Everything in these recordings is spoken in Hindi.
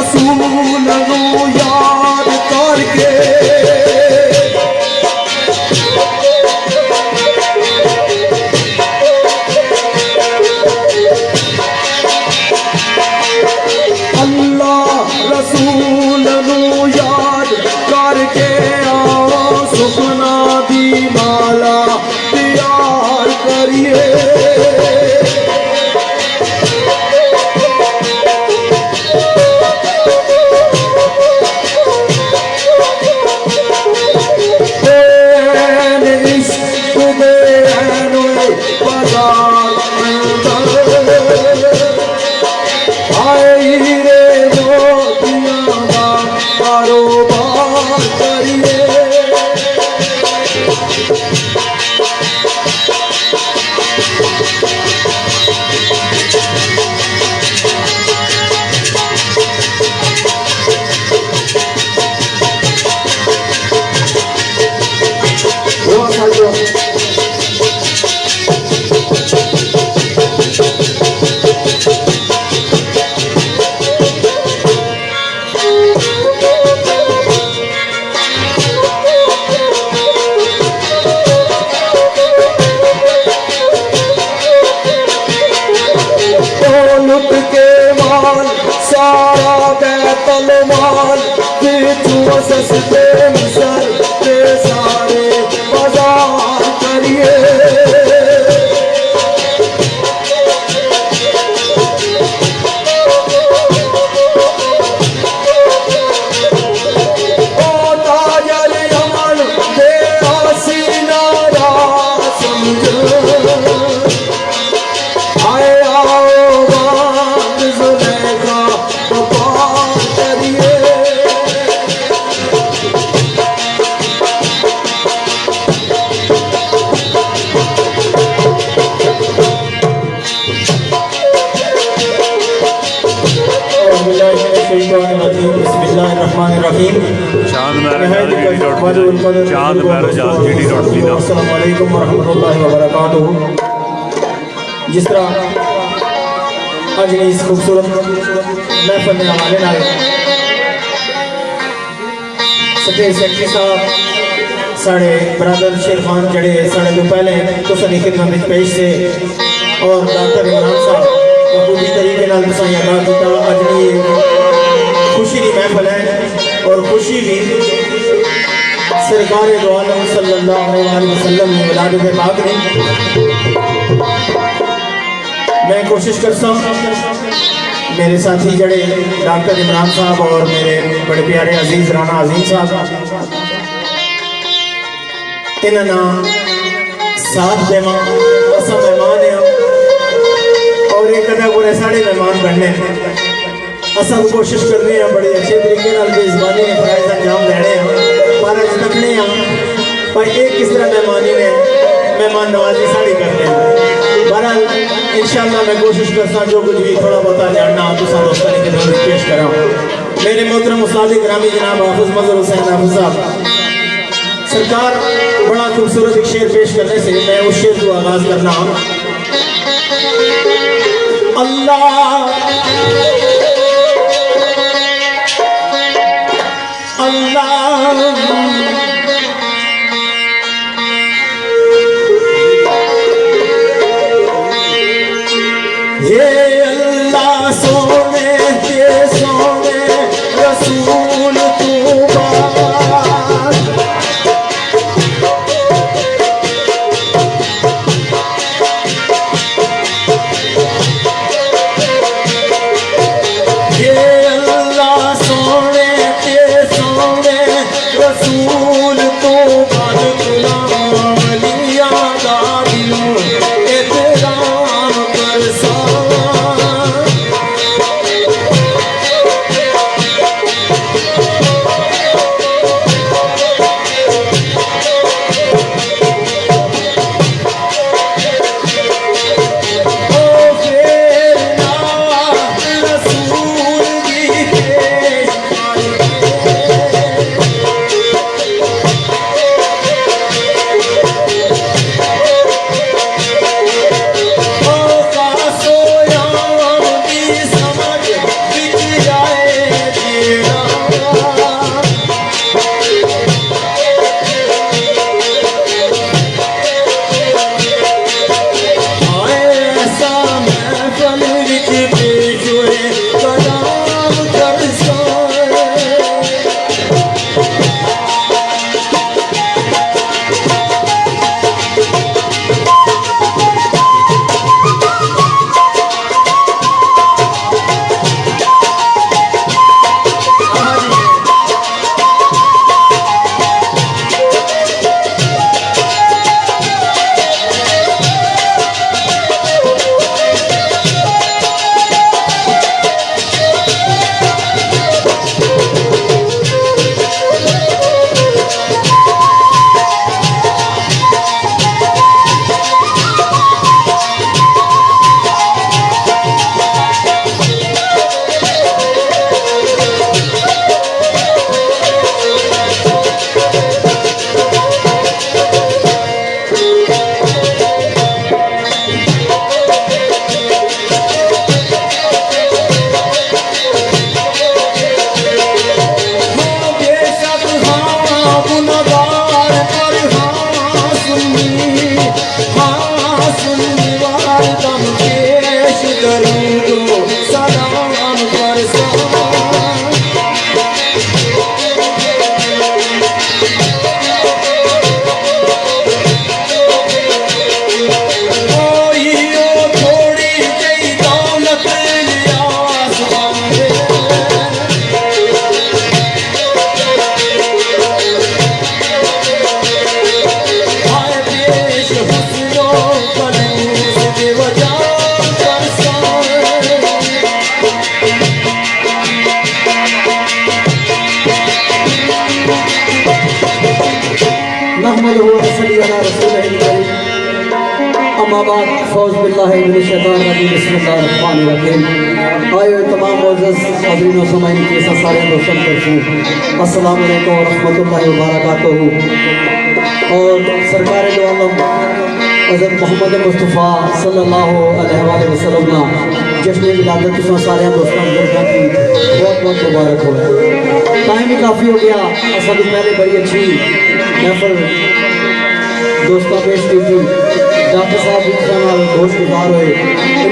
रसूल नू याद करके अल्लाह रसूल नू याद करके आओ सुखना दी माला तैयार करिए। सारा बैतलमाल बेचुआ सस्ते मिसर के सारे बाजार करिए। ओ ताजल यमन दे हसीना रा समझो आए आओ बात जुलेखा जिस तरह अज इस खूबसूरत महफिल के हवाले नाल स्टेज सेक्रेटरी साहब साढ़े ब्रदर शेर खान जड़े साढ़े तो पहले तुसां दी खिदमत में पेश थे और डॉक्टर इमरान साहब पूरी तरीके नाल तुसां अदा किया। अज खुशी की महफिल है और खुशी भी सरकार दो आलम सल्लल्लाहु अलैहि वसल्लम की विलादत पाक ने। मैं कोशिश करता हूँ मेरे साथी जड़े डॉक्टर इमरान साहब और मेरे बड़े प्यारे अजीज राना अजीम साहब इन्होंने साथ देवा असा मेहमान है और एक कदा पूरे साढ़े मेहमान बनने असा कोशिश कर रहे हैं बड़े अच्छे तरीके बेजबानी ने फराइज अंजाम देने पर अज तकने पर एक किस तरह मेहमानी ने मेहमान नवाजी साड़ी करते हैं। बहरहाल इंशाअल्लाह मैं कोशिश करता जो कुछ भी थोड़ा बहुत जानना दोस्तों की खिदमत पेश करा। मेरे मोहतरम उस्ताद ग्रामी जनाब हाफिज मजहर हुसैन हाफिज साहब सरकार बड़ा खूबसूरत एक शेर पेश करने से मैं उस शेर को आगाज करना। अल्लाह अल्लाह ये अल्लाह सोने के सोने रसूल तू बात नहमदुहु व नसल्ली अला रसूलिहिल करीम। अम्मा बाद फौज बिल्लाहि मिनश शैतानिर रजीम। बिस्मिल्लाहिर रहमानिर रहीम। आए हुए तमाम मोअज़्ज़ज़ हज़रीन व समाईन के सारे दोस्तों को अस्सलामु अलैकुम व रहमतुल्लाहि व बरकातुहू। और सरकार दो आलम हज़रत मोहम्मद मुस्तफ़ा सल्लल्लाहु अलैहि वसल्लम ना जश्न विलादत तुम सारे दोस्तों की बहुत बहुत मुबारक हो। टाइम भी काफ़ी हो गया। असल तो पहले बड़ी अच्छी महफल दोस्तों पेश की थी। डॉक्टर साहब भी दोस्त गुजार हुए।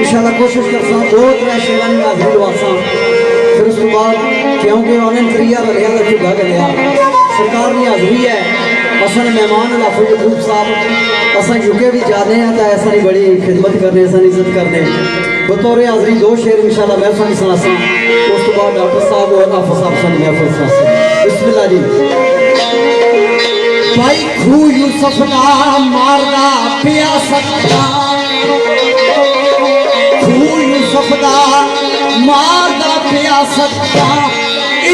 इंशाल्लाह कोशिश करसा दो त्रै शेरां में हाजिरी लवासा। फिर उस बाद क्योंकि उन्हें क्रिया रहा का झुगा लिया सरकार की हाजिरी है। असल मेहमान हाफिज यकूब साहब असा यूके भी जाने हैं तो ऐसा नहीं बड़ी खिदमत करने ऐसा इज्जत करने बतौर हाजिरी दो शेर इंशाल्लाह महफल सुनासा। उस तो बाद डॉक्टर साहब और हाफिज साहब सन महफल सुनासा। बिस्मिल्लाह जी। भाई खू यूसुफ दा मारदा पिया सकता, खू यूसुफ दा मारदा पिया सकता,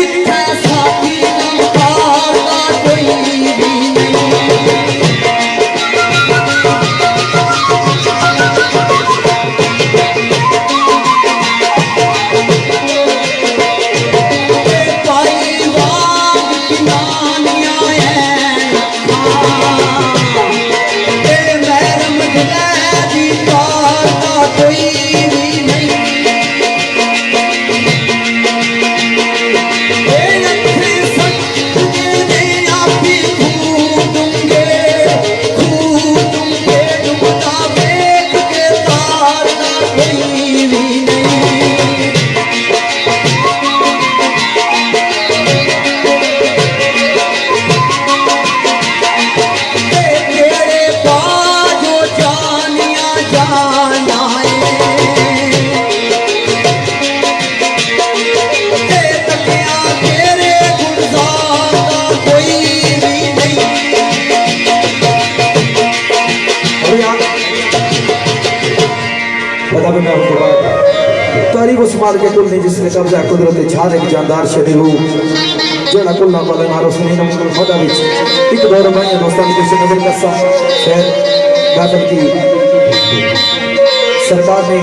इत्थे साथी मारदा कोई भी तारीफ उस्मान के कुल ने जिसने कब्जा कुदरत झार एक जानदार शरीर हो जोड़ा कुल्ला वाले नारो सुनी नम खुदा विच एक दौर में दोस्तान के नजर कसा फिर गादर की सरकार ने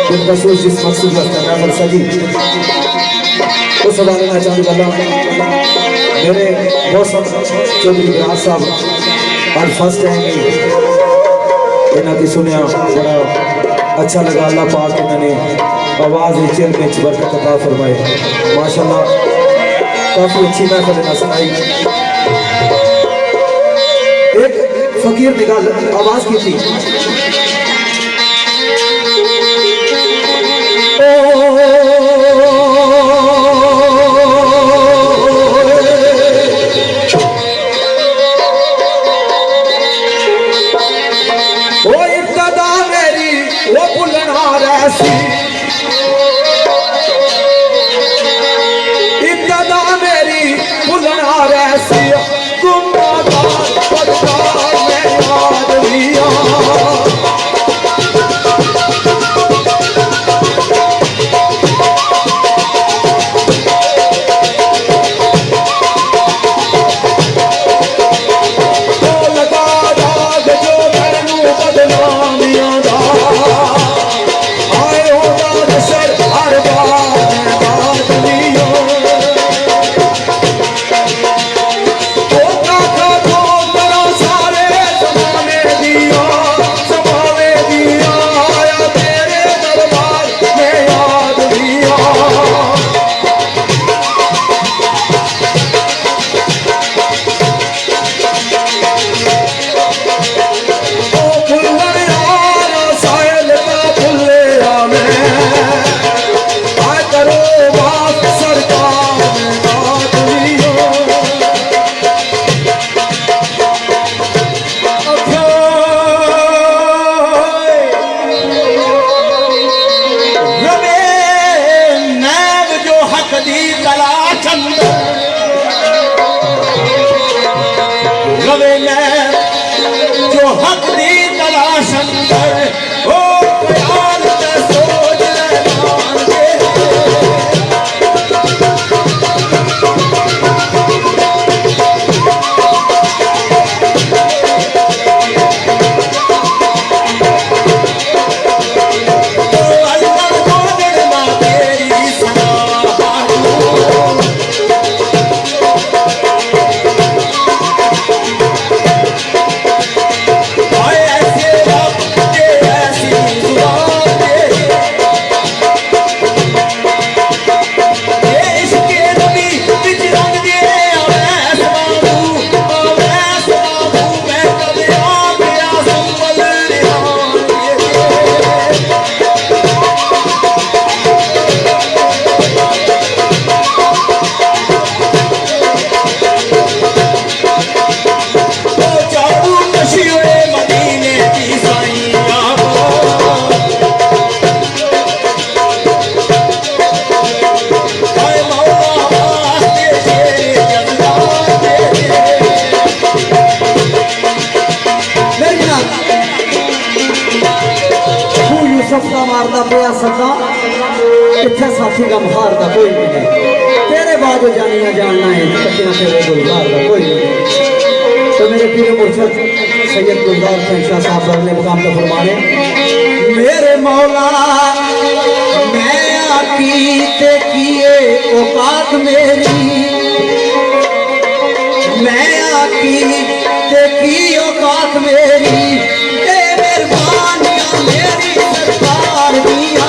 बिन रसूल जिस मकसूद वास्ते महफल सजी उस हवाले में चाहूँ गल्ला मेरे मौसम चौधरी बिराज साहब आज फर्स्ट टाइम इन्हों की सुनिया बड़ा अच्छा लगा। अल्लाह पाक इन्होंने आवाज़ चिल में बरकत अता फरमाए। माशाल्लाह काफ़ी अच्छी महफिल ना सुनाई। एक फकीर ने गल आवाज़ की थी कट्ठी का महार का कोई भी नहीं, तेरे बाद जानिया जानना है कट्ठी ना तेरे गुलजार का कोई नहीं। तो मेरे पीर मुर्शद सैयद गुलजार शाह साहब अगले मुकाम पर फरमाने, मेरे मौला मैं आकीते किए औकात मेरी, मैं आकीते की औकात मेरी, ए मेहरबानियां मेरी सरकार दिया।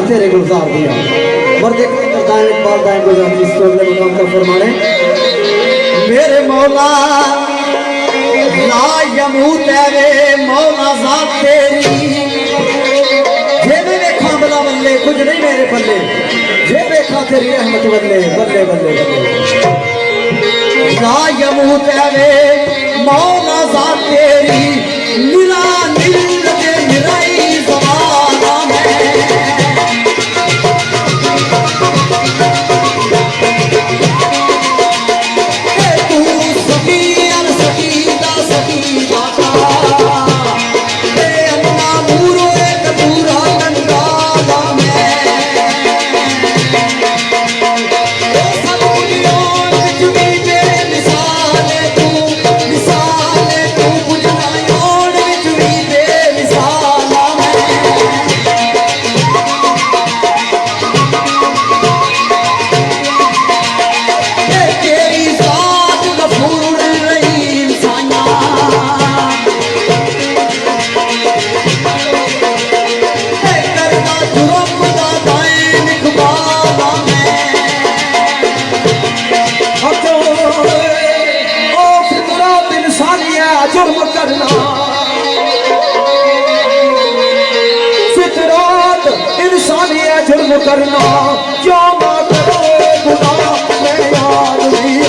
तेरे गुलजार दिया मर्द इकबाल दाएं गुलजार इस अगले मुकाम पर फरमाने, मेरे मौला ला यमूत वे मौला ज़ात तेरी, जे मैं देखा बला बल्ले कुछ नहीं मेरे पल्ले, जे देखा तेरी रहमत बल्ले बल्ले बल्ले बल्ले। ला यमूत वे मौला ज़ात तेरी, मिला नील के मिलाई ज़माना में, मिसाल जुल्म करना जो ना करे गुनाह मैं याद नहीं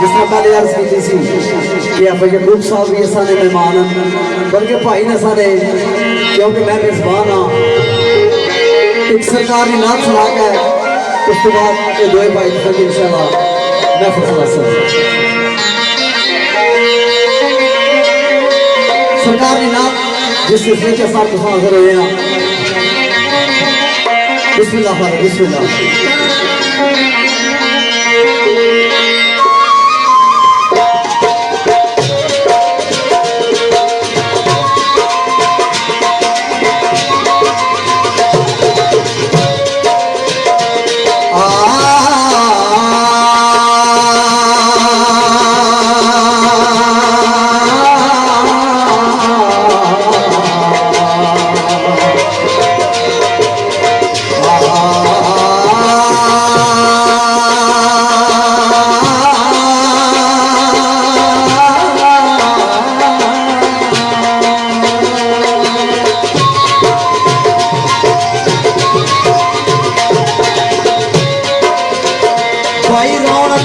जिसने पहले अर्ज की थी कि आप यकूब साहब भी सारे मेहमान बल्कि भाई ने सारे क्योंकि मैं मेजबान हाँ एक सरकारी नाथ सुना के उसके बाद ये दो भाई फिर इंशाल्लाह मैं फसला सरकारी नाथ जिस सिलसिले के साथ हाजिर हुए हैं बिस्मिल्लाह बिस्मिल्लाह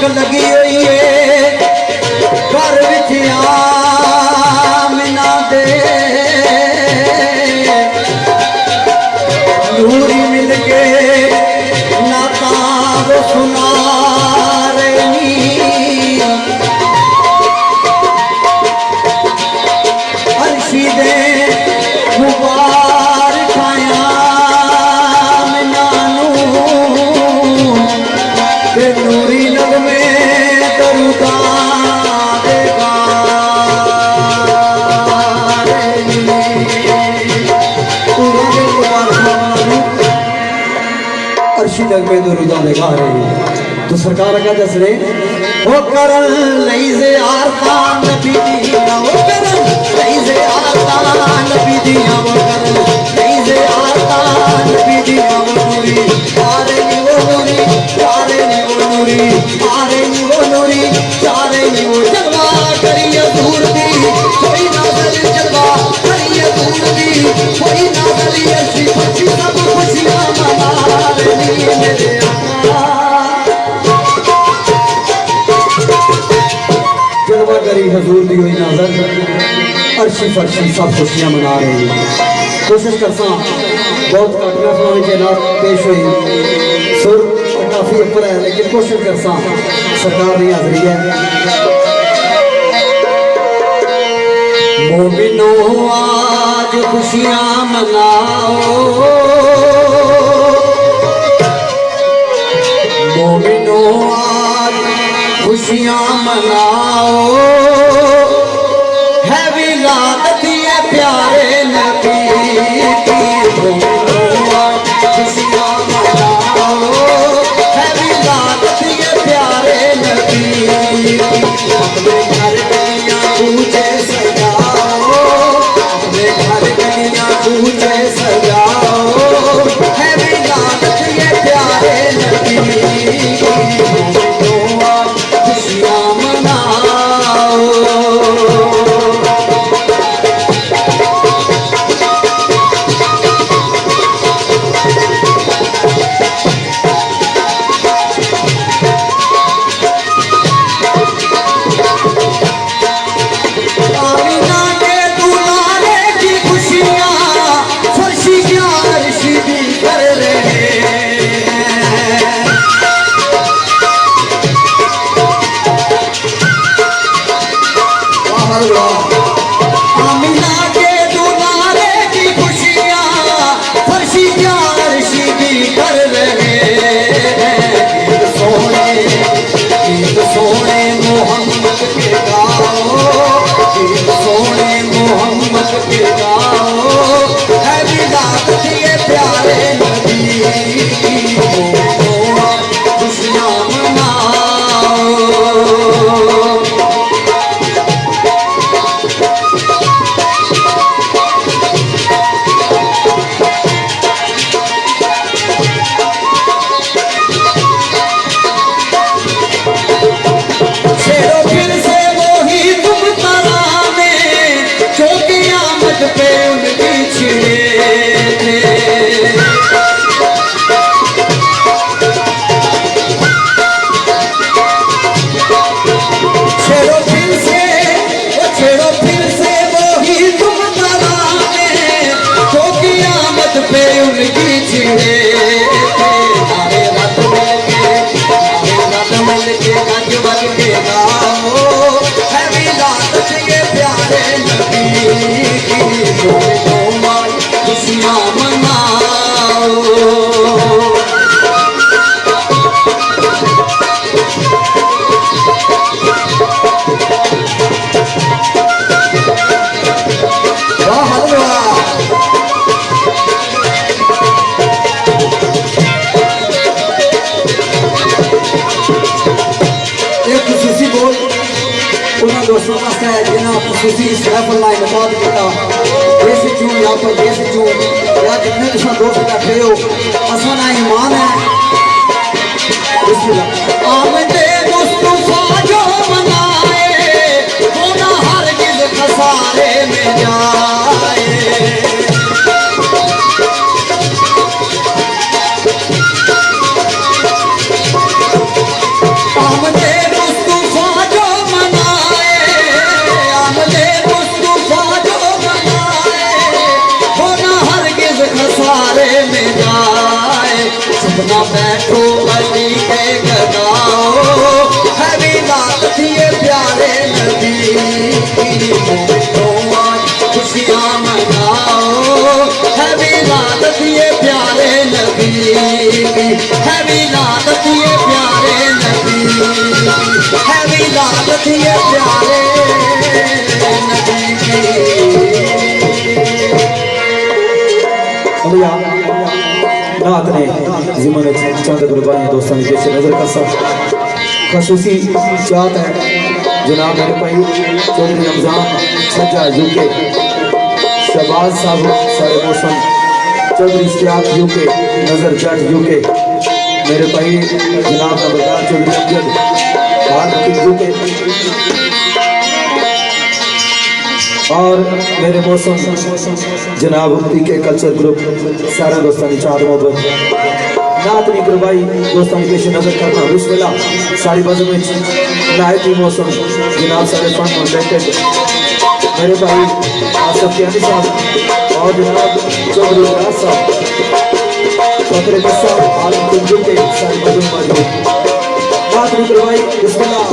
लगी हुई है घर विच आमना दे नूरी मिल के नाता वो सुना रही अर्शी दे मुबारक आया मिनानू नूरी नगमे अर्शी तक में दुरुदा दिखा रही तो सरकार का दस रहे वो करन लई से आरता नबी दिया वो करन लई से आरता नबी दिया वो करन लई से आरता नबी दिया वो नूरी आरे नी वो नूरी चारे नी वो नूरी आरे नी वो नूरी चारे नी वो जलवा करिए दूर दी कोई ना दल जलवा करिए दूर दी कोई ना दली अर्शी खुशी सब खुशियां मना रही मेरे जलवा करी हजूर दी हुई नजर अर्शी फर्शी सब खुशियां मना रही कोशिश करसा बहुत घटना समय में नात पेश हुई सुर काफ़ी ऊपर है लेकिन कोशिश करसा सरकार की हाजिरी है। मोमिनो आज खुशियाँ मनाओ, मोमिनो आज खुशियाँ मनाओ, है विलादत ये प्यारे नबी की। मोमिनो आज खुशियाँ मनाओ, है विलादत ये प्यारे नबी की। अपने घर गलियाँ पूजे सजाओ, अपने घर गलियाँ पूजे सजाओ, है विलादत ये प्यारे नबी की। मोमिनो आज खुशियाँ मनाओ। दोस्तों जिन्हें खुशी इस महफल का इनकाद किया देश चूँ या पर देश चूँ या जितने तुम दोस्त बैठे हो असा ना ईमान है। आमदे मुस्तफा जो मनाए वो ना हरगिज़ खसारे में जाए। आमदे मुस्तफा जो खसारे में जाए। सपना बैठो अली के गदाओ, है विलादत ये प्यारे नबी की। मोमिनो आज खुशियाँ मनाओ, है विलादत ये प्यारे नबी की। है विलादत ये प्यारे नबी की। है विलादत ये प्यारे नबी की। नात ने जिमन चंद गुरबानी दोस्तों के पेश नजर का सब खसूसी चाहत है जनाब मेरे भाई चौधरी रमजान सज्जा यूके, शहबाज साहब सारे मौसम, चौधरी इश्तियाक यूके, नजर जट यूके, मेरे भाई जनाब नबरदार चौधरी अमजद भारत यूके, और मेरे मौसम जनाब मुफ्ती के कल्चर ग्रुप सारा दोस्तों की चार मोहब्बत नात नहीं करवाई दोस्तों की पेश नजर करना बिस्मिल्लाह सारी बाजू में नायती मौसम जनाब सारे फन मेरे भाई आसफ यानी साहब और जनाब चौधरी राज साहब फखरे साहब आलम कुंजू के साथ मौजूद बात भी करवाई। बिस्मिल्लाह।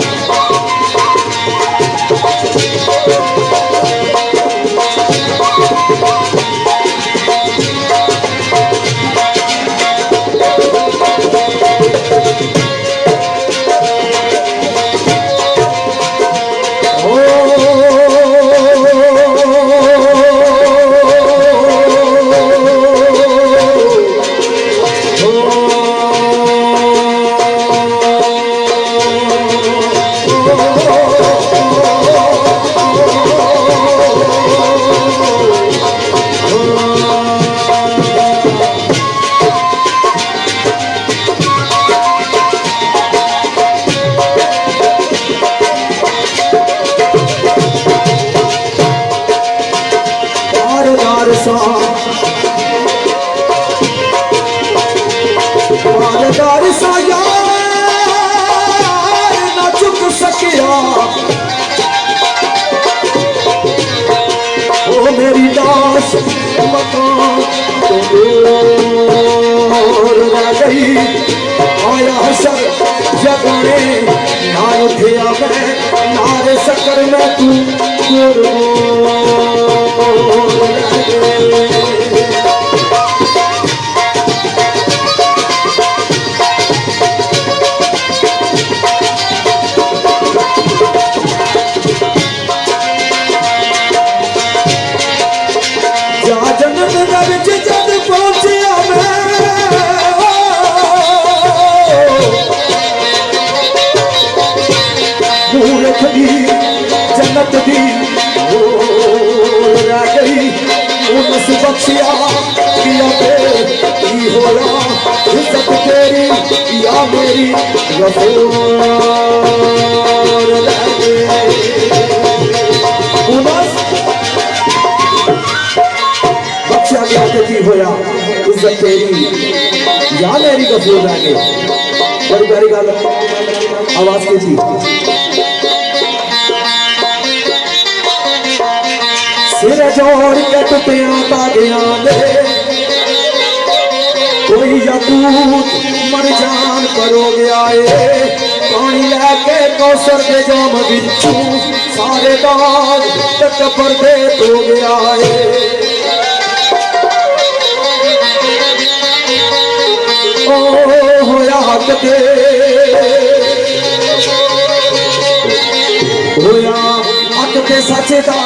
मेरी दास मकान रह गई आया हसर जगाने ना उठिया मैं नारे शक्कर में तू जन्नत दी रह गई उनस बख्शिया किया तेरी होया इज्जत तेरी या मेरी रसूल रह गई उनस बख्शिया किया तेरी होया इज्जत तेरी या मेरी रसूल रह गई। बड़ी प्यारी गल आवाज की थी। सिर जोड़ के टुटिया तादियां दे कोई याकूत मरजान करो गया है पानी लैके कौसर के जाम बिच्छू सारे दाग टक्कर दे तो गया है। ओ होया हक दे होया हक के सच दा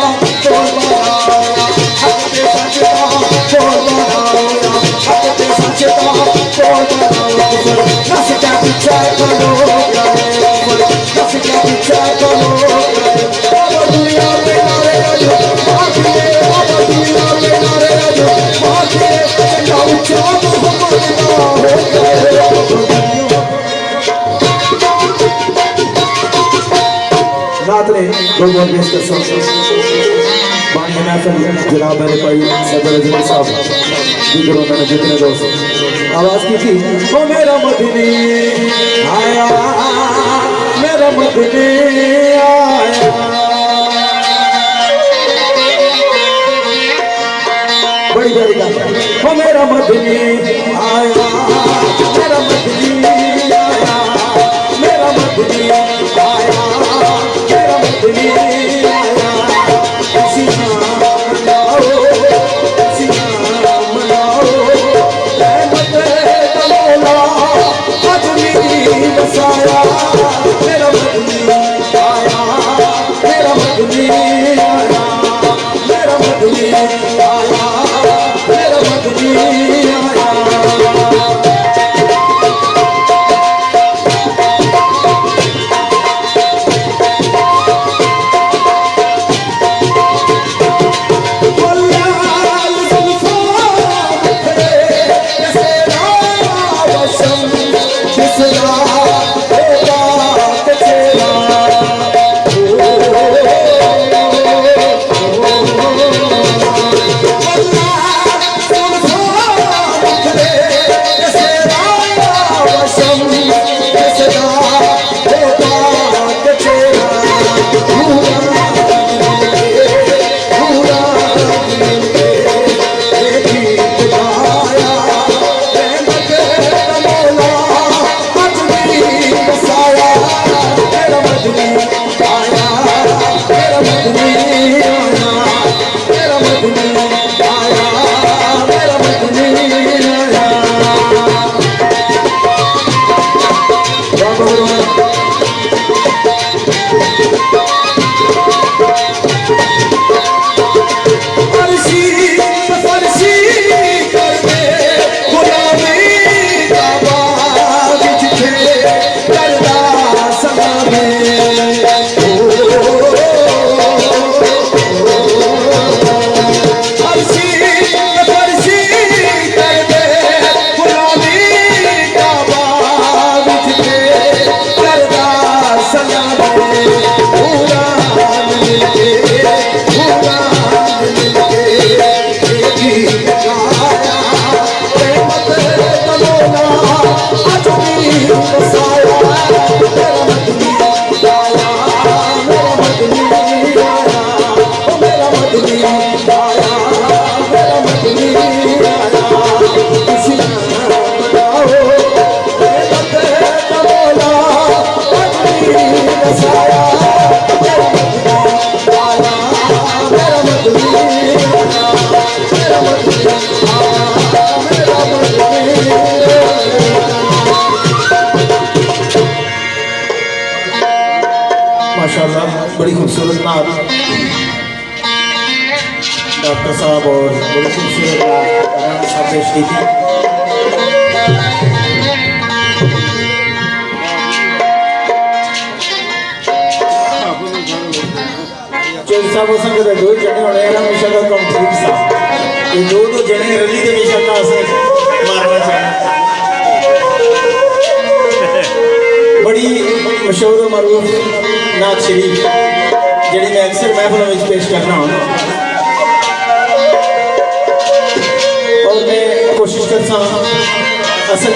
रात ने बहुत पेश कर बानी महफिल जनाब मेरे भाई सदर अजमल साहब दीगर उन्होंने जितने दोस्त आवाज की थी ओ मेरा मदनी आया मेरा मदनी आया बड़ी बड़ी बात ओ मेरा मदनी आया मेरा मदनी आया मेरा मदनी आया मेरा मदनी आया मेरा मदनी आया मेरा मदनी आया मेरा मदनी आया मेरा मदनी आया। सब पेश की थी। सब दो जने होने हमेशा का कम ठीक सा ये दो जने रली के हमेशा का से मारना चाहिए। बड़ी मशहूर और मरूफ नात शरीफ जिहड़ी मैं अक्सर महफिलों में पेश करना हूँ और मैं कोशिश करता हूँ असल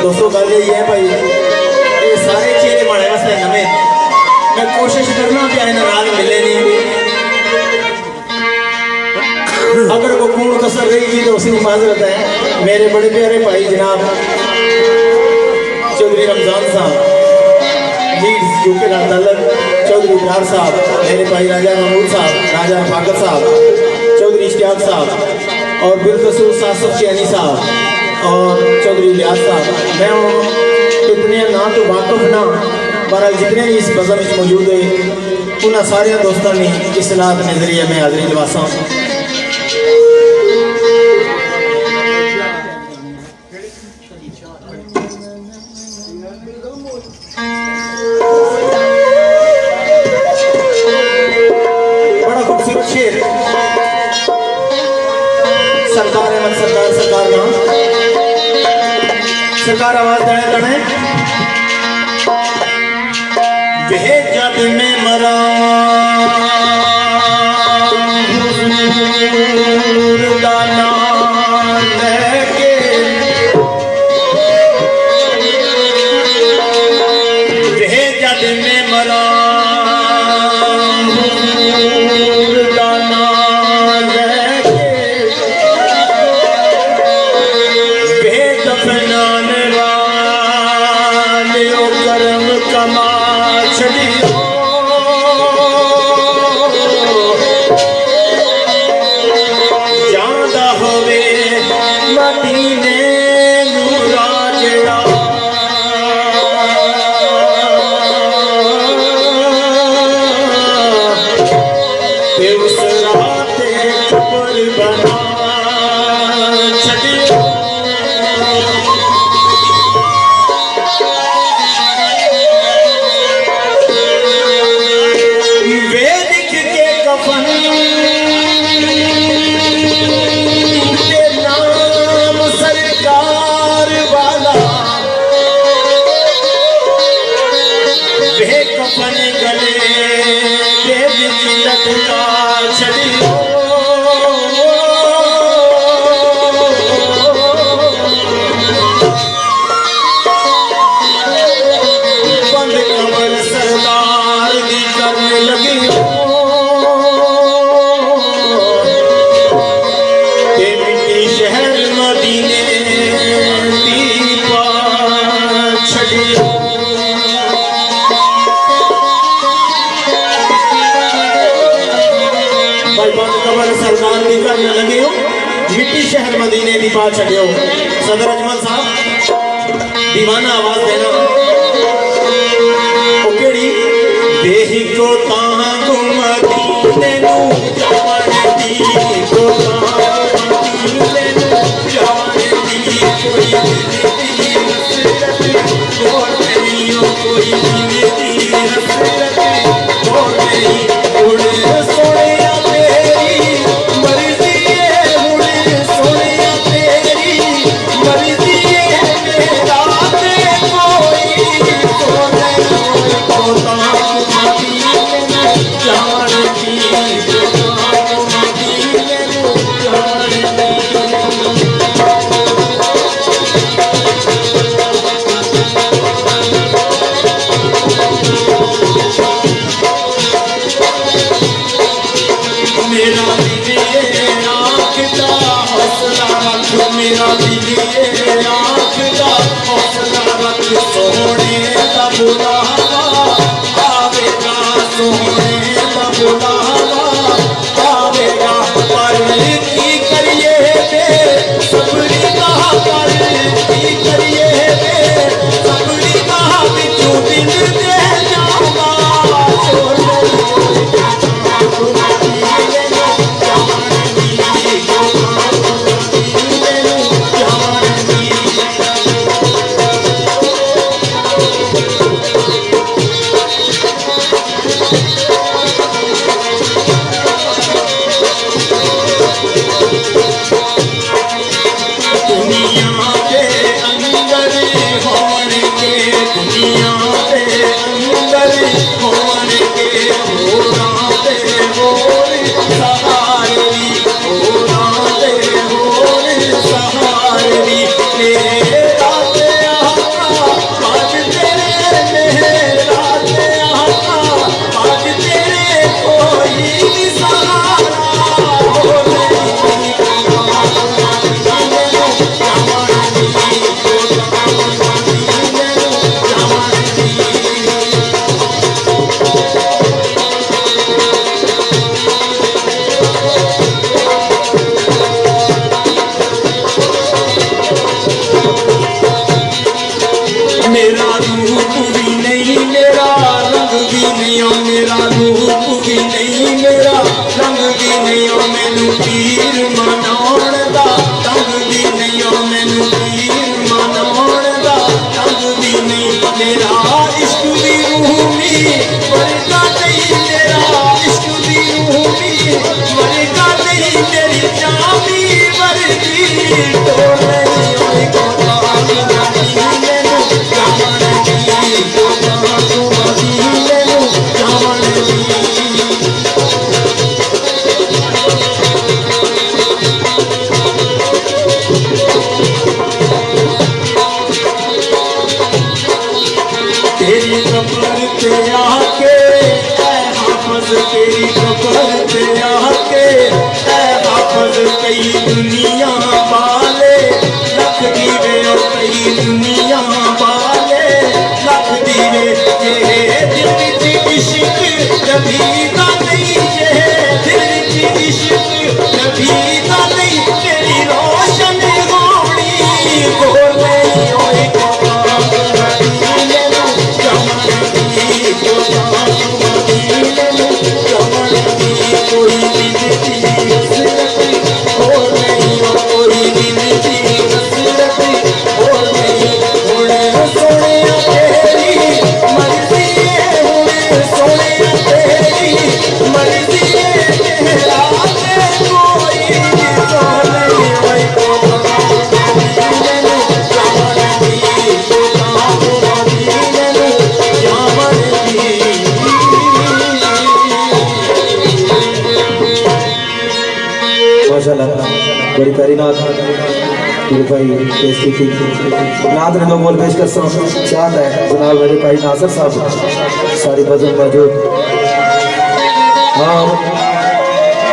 दोस्तों गल ये है भाई ये सारे चेहरे माड़े वास्ते नवे मैं कोशिश करना कि नाराज मिले नहीं अगर वो खून कसर रही थी तो उसकी माजरत है। मेरे बड़े प्यारे भाई जनाब चौधरी रमजान साहब लीड्स यूके का तलक चौधरी इकरार साहब मेरे भाई राजा महमूद साहब राजा फाकत साहब चौधरी इश्तियाक साहब और बिलखसूस आसफ चैनी साहब और चौधरी लियाज साहब मैं इतने ना तो वाकफ ना पर जितने भी इस बज़म में मौजूद है उन्होंने सारे दोस्तों ने इस रात के जरिए मैं हाजिरी लवासा बड़ा खूबसूरत शेर सरकार अहमद सरकार ना सरकार आवाज दाने दाने जब में मरा दाना लेके जब में मरा दाना लेके बेदफनान वाले करम कमा जादा होवे मदीने नूरा जड़ा उस रात कब्र बना छड़ियो कफन गले के बिच लटका छड़ियो बंद कमर सरदार दी करने लगी के मिट्टी शहर मदीने दीपा छड़ियो सरदार की करने लगे हो मिट्टी शहर मदीने की पा छड़ियो सदर अजमल साहब दीवाना आवाज देना ओ केड़ी देही को तां मदीने नु जवान दी को तां मदीने नु जवान दी कोई कोई हसरत हो गई उड़ सोने मेरा दिल ये आँख का हौसला रख सोने का बुलावा आवेगा सोने का बुलावा आवेगा पर की करिए बे सबरी कहा पर की करिए बे सबरी कहा बिचू दिल दे जाऊंगा छोड़ तेरी कब्र पे आके हाफिज तेरी कब्र पे आके हाफिज कई दुनिया वाले लख दीवे और कई दुनिया वाले लख दीवे ये दिल विच इश्क कभी ना नहीं ये दिल विच इश्क कभी ना नहीं तेरी रोशन होनी बोले ओए बड़ी प्यारी नात मेरे भाई टेस्टी थी नात ने दो बोल पेश कर चाहता है जनाब मेरे भाई नासर साहब सारी भजन मौजूद हाँ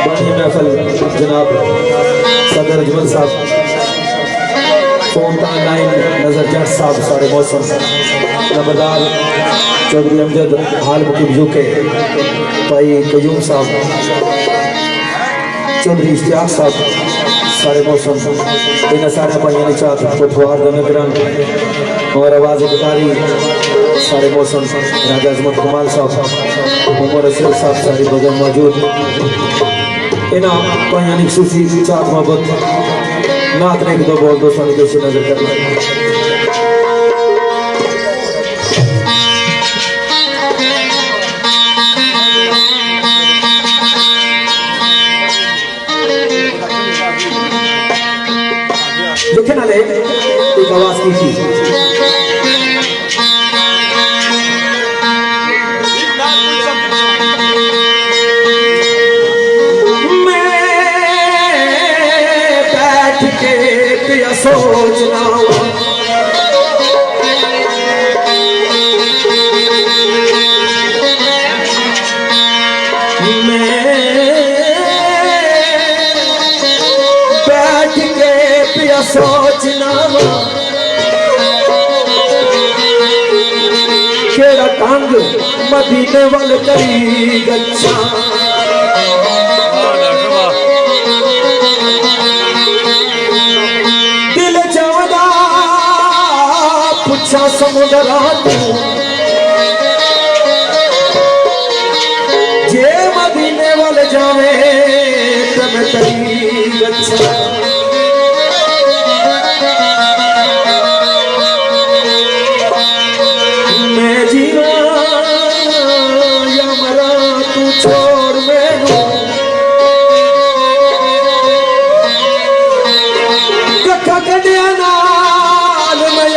बड़ी महफल जनाब सदर अजमल साहब फोनता लाइन नजर जट साहब सारे मौसम नंबरदार चौधरी अमजद हाल मुकीम जुके भाई कयूम साहब चौधरी इश्तियाक साहब सारे मौसम इन सारे भाइयों ने चाहत कोठवार दमकरन और आवाज़ गुजारी सारे मौसम राजा अजमत कमाल साहब उमर रसूल साहब सारी भजन मौजूद इन भाइयों ने खुशी चाहत मोहब्बत नात ने दो बोल दोस्तों ने कैसे नजर करना लिखने वाले एक आवाज की थी मैं बैठ के पिया सोचना सोचना केड़ा टंग मदीने वाल करी गच्छा दिल चावदा पुछा समुद्रा जे मदीने वाल जावे तब करी गच्छा छोड़ मैनू कट्ठा कढ़िया नाल मैं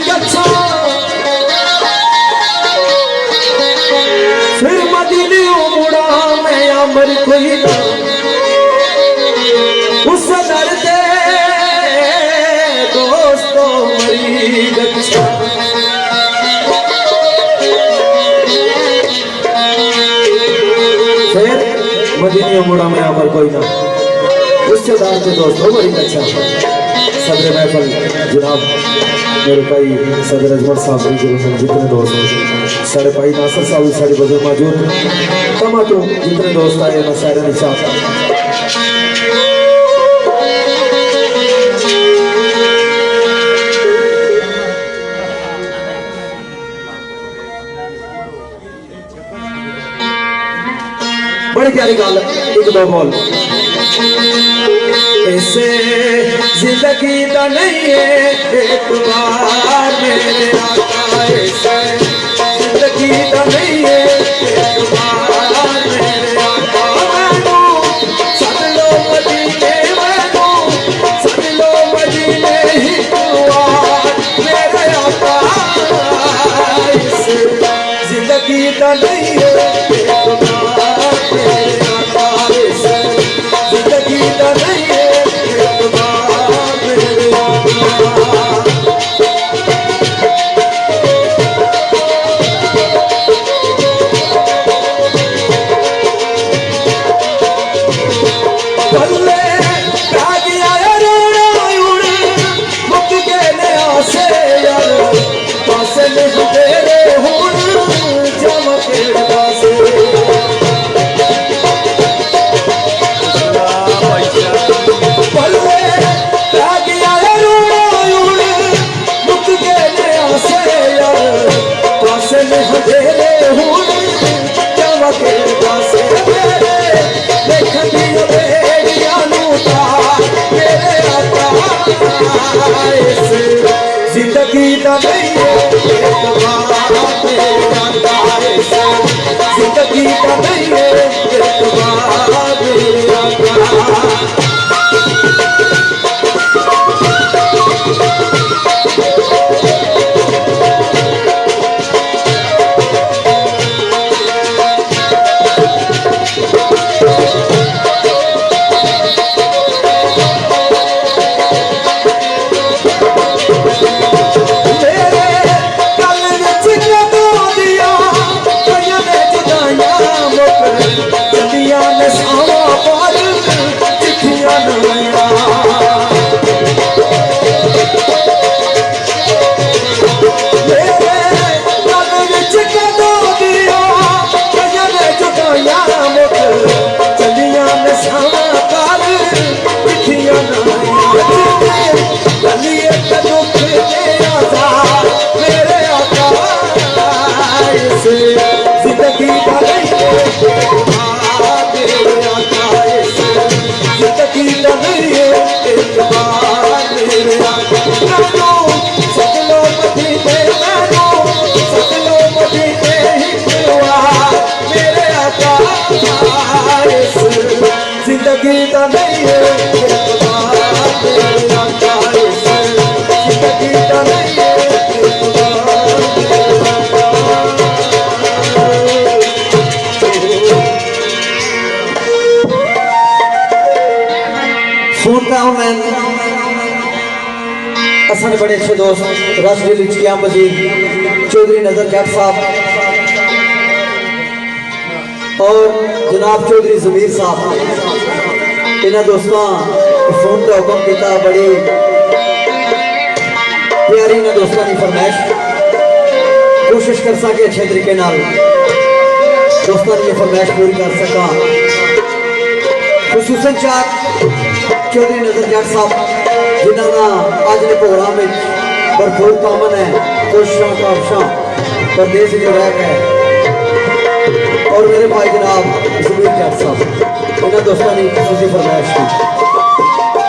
गच्छा फिर मदीने मुड़ा मैं अमर कोई ना उस दर दे दोस्तों मरी गच्छा मदीने मुड़ा में अमर कोई ना उससे दार के दोस्तों बड़ी अच्छा सदर महफल जनाब मेरे भाई सदर अजमल साहब जितने दोस्त सारे भाई नासर साहब सारे बजर मौजूद तमा तो जितने दोस्त आए मैं सारे नहीं चाहता बड़ी प्यारी गाल एक दो बोल ऐसे जिंदगी का नहीं है एक बार मेरे आका ऐसे जिंदगी का नहीं है एक बार मेरे आका मैनू सद लो मदीने मैनू सद लो जिंदगी का नहीं है जिंदगी का नहीं है जिंदगी का नहीं है जिंदगी का नहीं है सुनता हूँ मैं असल बड़े अच्छे दोस्त राष्ट्रीय लिचिया मजीद चौधरी नजर जट साहब और जनाब चौधरी जमीर साहब इन्होंने दोस्तों फोन का हुक्म किया बड़ी प्यारी इन्होंने दोस्तों की फरमाइश कोशिश कर सके अच्छे तरीके दोस्तों की फरमाइश पूरी कर सका खसूसन चार चौधरी नजर जट साहब जिन्होंने आज के प्रोग्राम में भरपूर कामन है कोशिशा काबशा परदेश जो रह गए और मेरे भाई जनाब जमीर जट साहब इन्होंने दोस्तों ने खसूसी फरमाइश की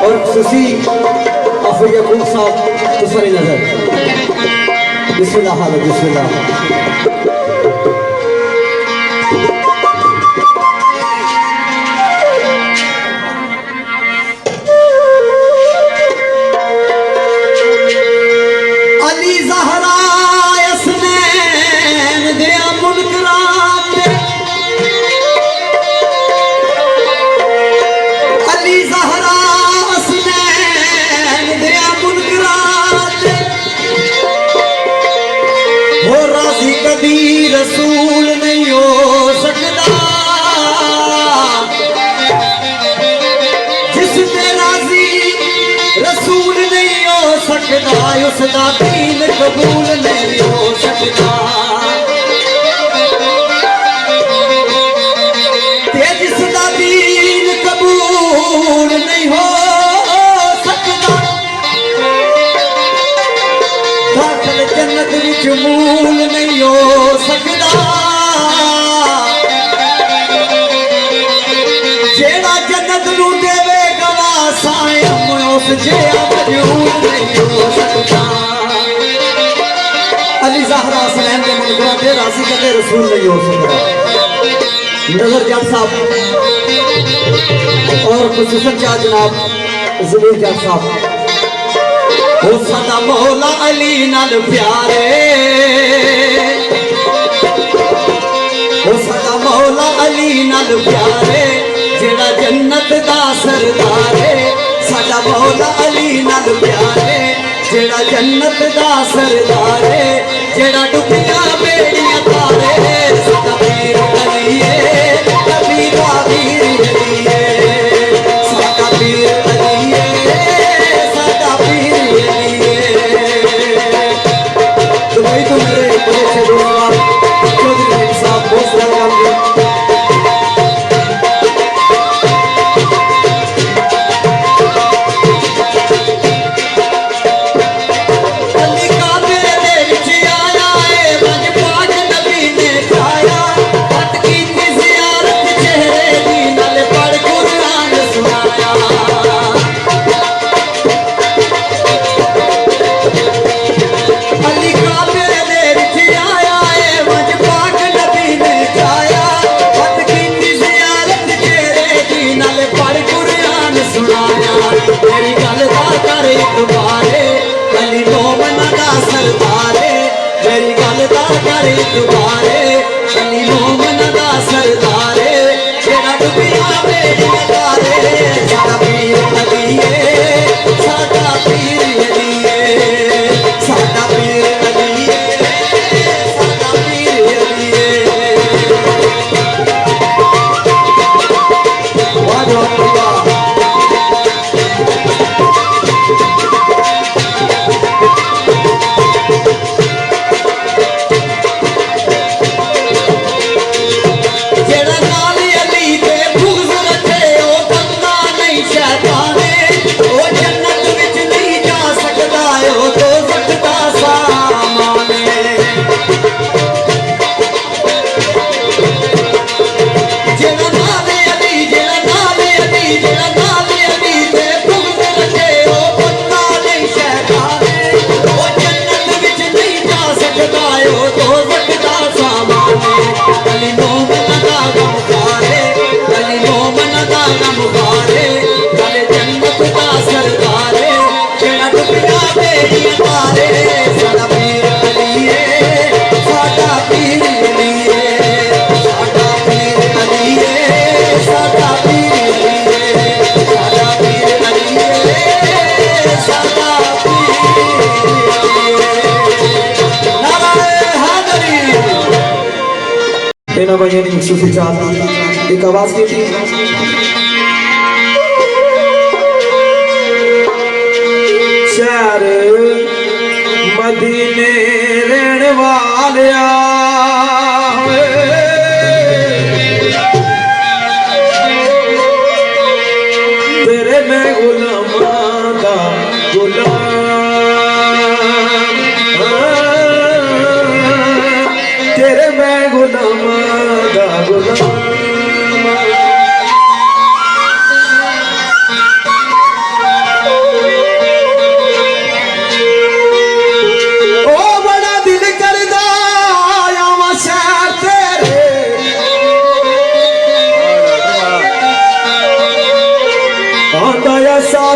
और खसूसी आफिया यकूब साहब तुसारी नजर बिस्मिल्लाह बिस्मिल्लाह रसूल नहीं हो सकता जिसमें राजी रसूल नहीं हो सकता उसका दीन कबूल नहीं हो सकता जिसका दीन कबूल नहीं हो सकता दाखिल जन्नत विच मूल नहीं हो सकता जेड़ा जन्नत नू देवे गवा सायम उस जेड़ा मजूर नहीं हो सकता अली ज़हरा सलैम के मुल्कों के राजी कदे रसूल नहीं हो सकता नजर जट साहब और खुसूसन क्या जनाब ज़मीर जट साहब हो सदा मौला अली नाल प्यारे हो सदा मौला अली नाल प्यारे जेड़ा जन्नत दा सरदारे सदा मौला अली नाल प्यारे जेड़ा जन्नत दा सरदारे जेड़ा डुबिया बेड़ियां तारे सदा पीर अली नबी दा वीर अली सदा पीर अली सदा पीर दुबई तो मेरे बड़े अच्छे दोस्त चौधरी साहब बहुत सारा काम किया अली काबे दे विच आया है बन पाक नबी ने खाया इन्होंने भाइयों ने मखसूसी चाहत एक आवाज की थी शहर मदीने रहन वालिया तेरे मैं गुलामां दा गुलाम तेरे मैं गुलामां दा गुलाम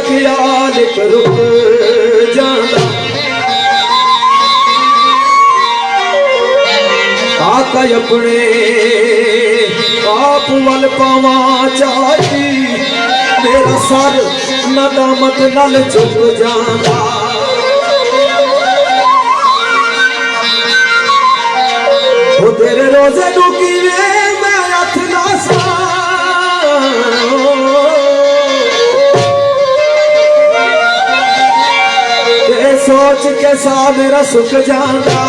ख्याल रुक जाना आका अपने आप वल पावा चाहती मेरा सर नदामत नल झुक जाना वो तेरे रोजे डुकी मैं हथ ना सा सोच के सा मेरा सुख जाना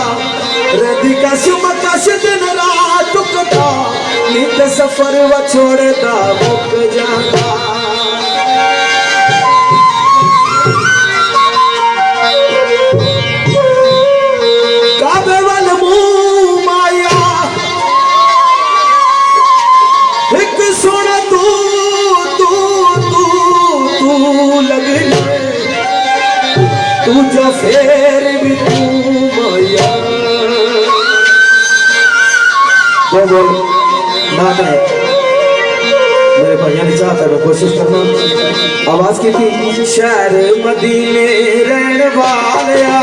रदी कसम कश दिन रात टुकता नित सफर व छोड़ता मुक जाना काबे वाल मुंह माया एक सोना तू तू तू तू लग तू जो फेर भी तू माया बोल ना मेरे भैया ने चाहता है कोशिश करना आवाज की थी शहर मदीने रहन वालिया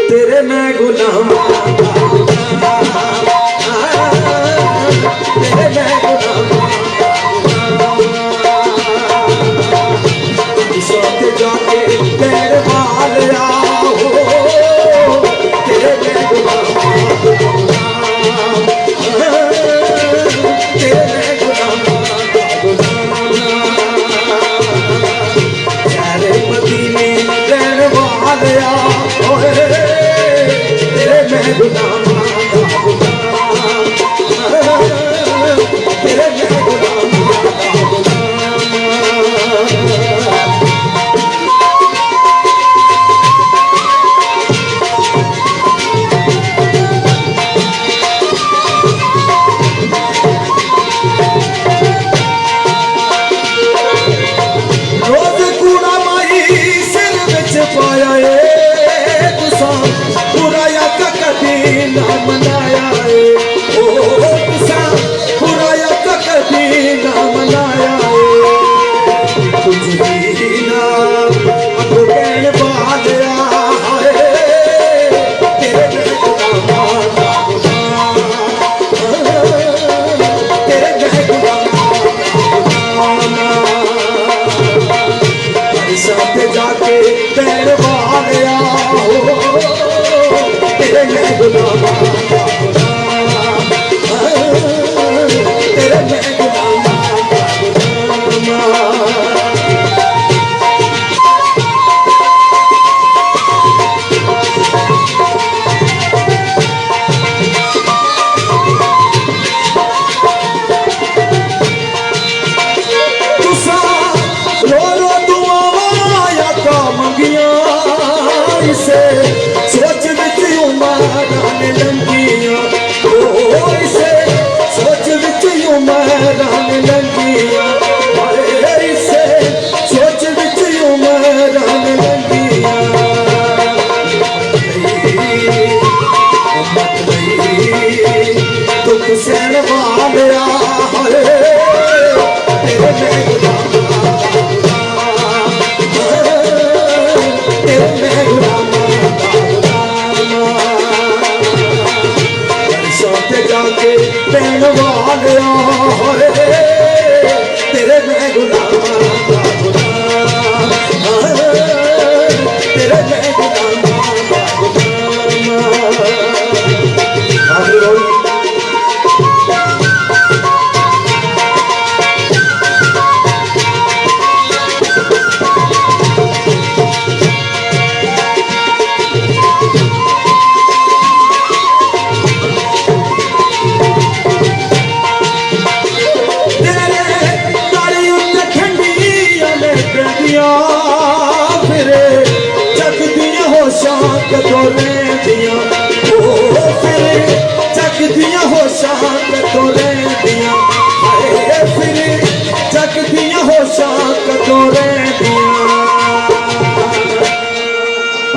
तेरे मैं गुलाम तेरे मैं गुलाम जाके तेरे वालिया हो तेरे मैं गुलाम तेरे मैं गुलाम तेरे मदीने रहन वालिया हो तेरे मैं गुलाम तेरे मैं गुलाम जाके तेरे वालिया हो तेरे मैं गुलाम तेरे मैं गुलाम सोच विच उमरान लंघिया इसे सोच विच उमरान लंघिया इसे सोच विच उमरान लंघिया दुख सहन वालिया तेरे मैं गुलाम तेरे मैं गुलाम जाके रहन वालिया तेरे मैं गुलाम तेरे मैं गुलाम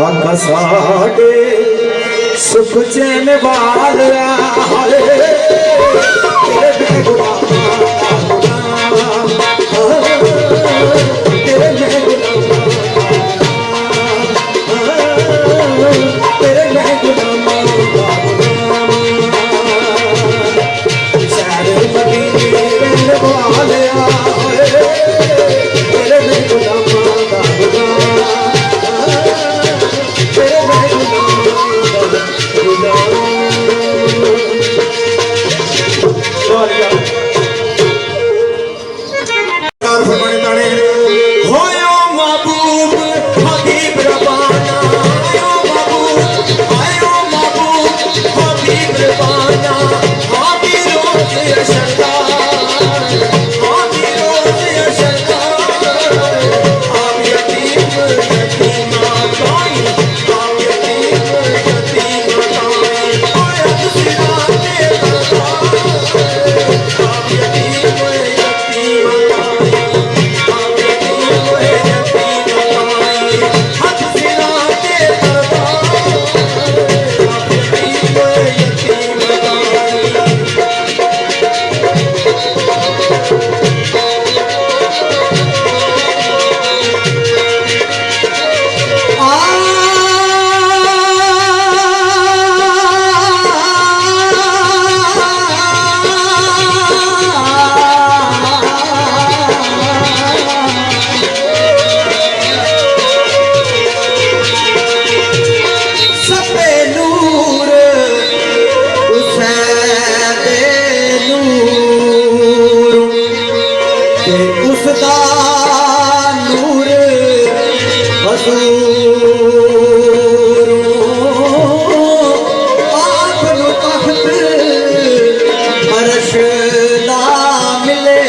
आका साडे सुख चैन वालिया उसका नूर बसूर आँख नु तख्त अर्श ना मिले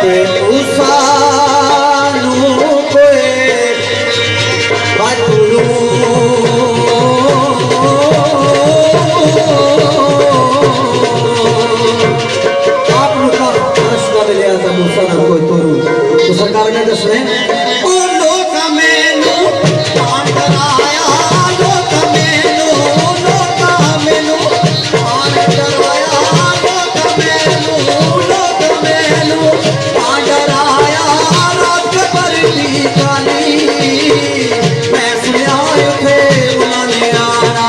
ते उसा नू कोई बदलू सरकार ने दसने ओ लोक मेनू मान कराया लोक मेनू मान कराया लोक मेनू मान कराया रात पर दी काली मैं सुनिया थे उन्होंने आना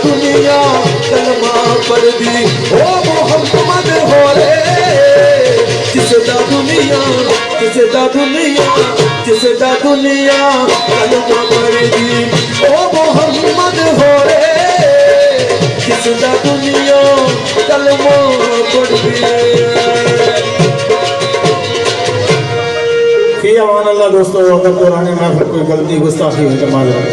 दुनिया कलमा पढ़ दी ओ मोहम्मद हो रे जिसदा दुनिया कलमा पढ़ दी ओ मोहम्मद हो रे जिसदा दुनिया कलमा पढ़ दी। फी अमान अल्लाह दोस्तों, अगर कुरान में कोई गलती गुस्ताखी हुई तो माजूम।